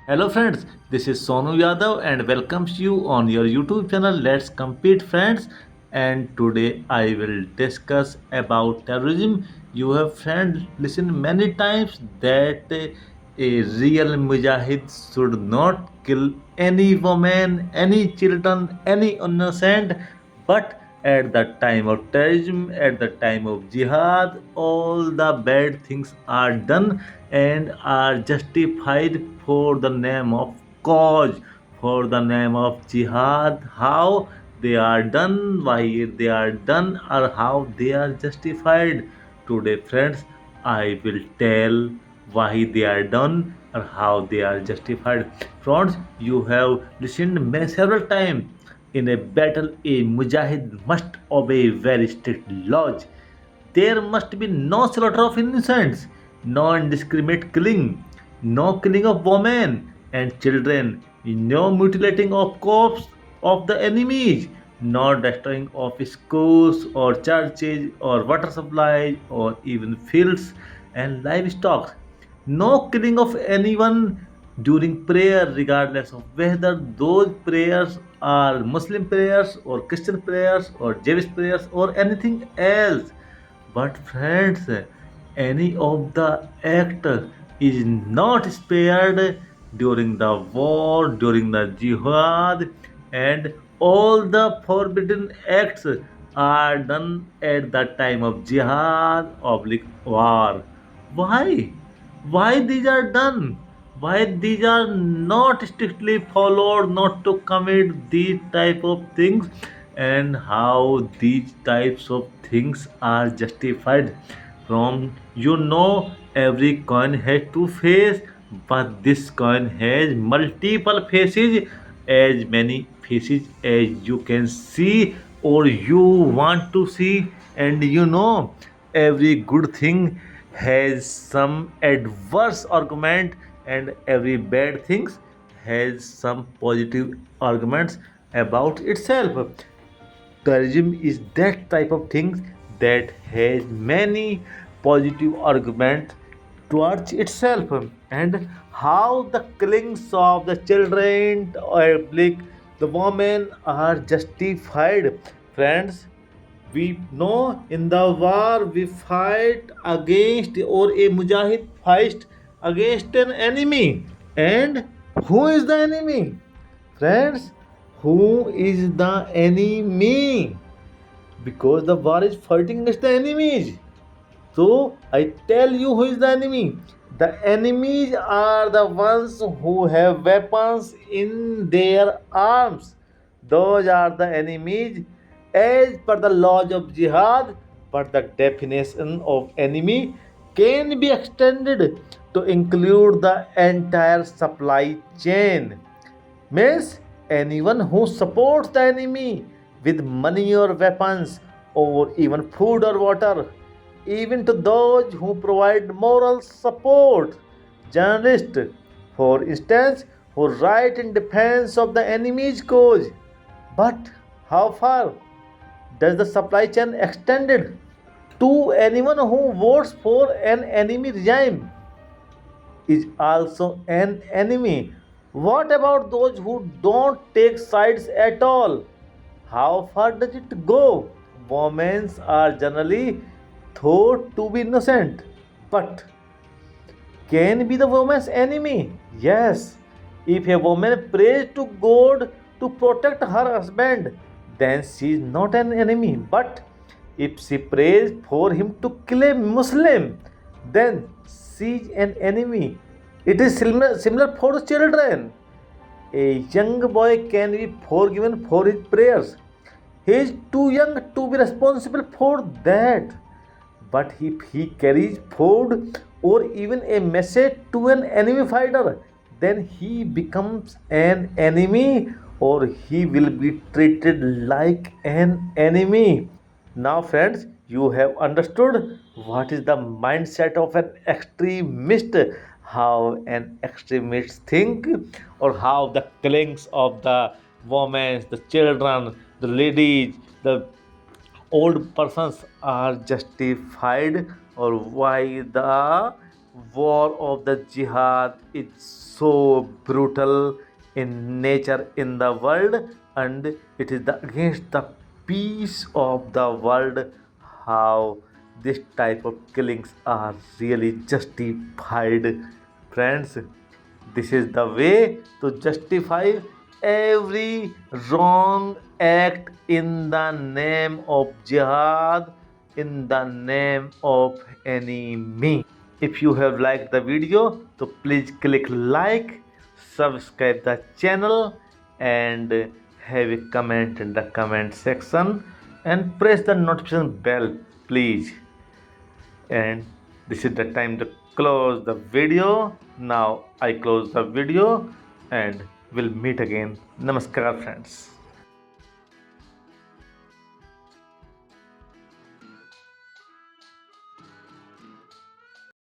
Hello friends, this is Sonu Yadav and welcomes you on your YouTube channel Let's Compete Friends. And today I will discuss about terrorism. You have friends listened many times that a real mujahid should not kill any woman, any children, any innocent. But at the time of terrorism, at the time of jihad, all the bad things are done and are justified for the name of cause, for the name of jihad. How they are done, why they are done, or how they are justified. Today, friends, I will tell why they are done or how they are justified. Friends, you have listened several times. In a battle, a mujahid must obey very strict laws. There must be no slaughter of innocents, no indiscriminate killing, no killing of women and children, no mutilating of corpses of the enemies, no destroying of schools or churches or water supplies or even fields and livestock. No killing of anyone during prayer, regardless of whether those prayers are Muslim prayers or Christian prayers or Jewish prayers or anything else. But friends, any of the act is not spared during the war, during the jihad, and all the forbidden acts are done at the time of jihad oblique war. Why? Why these are done? Why these are not strictly followed not to commit these type of things, and how these types of things are justified? From every coin has two faces, but this coin has multiple faces, as many faces as you can see or you want to see. And every good thing has some adverse argument, and every bad thing has some positive arguments about itself. Tourism is that type of thing that has many positive arguments towards itself. And how the killings of the children or the women are justified. Friends, we know in the war we fight against, or a mujahid fights against an enemy. And who is the enemy? Friends, who is the enemy? Because the war is fighting against the enemies. So I tell you who is the enemy. The enemies are the ones who have weapons in their arms. Those are the enemies as per the laws of jihad, but the definition of enemy can be extended to include the entire supply chain. Means anyone who supports the enemy with money or weapons or even food or water, even to those who provide moral support. Journalists, for instance, who write in defense of the enemy's cause. But how far does the supply chain extended to anyone who votes for an enemy regime? Is also an enemy. What about those who don't take sides at all? How far does it go? Women are generally thought to be innocent, but can be the woman's enemy. Yes, if a woman prays to God to protect her husband, then she is not an enemy. But if she prays for him to kill a Muslim, then she is an enemy. It is similar for children. A young boy can be forgiven for his prayers. He is too young to be responsible for that. But if he carries food or even a message to an enemy fighter, then he becomes an enemy, or he will be treated like an enemy. Now, friends, you have understood what is the mindset of an extremist, how an extremist think, or how the killings of the women, the children, the ladies, the old persons are justified, or why the war of the jihad is so brutal in nature in the world, and it is against the peace of the world. How this type of killings are really justified, friends. This is the way to justify every wrong act in the name of jihad, in the name of enemy. If you have liked the video, so please click like, subscribe the channel, and have a comment in the comment section, and press the notification bell, please. And this is the time to close the video. Now I close the video and we'll meet again. Namaskar, friends.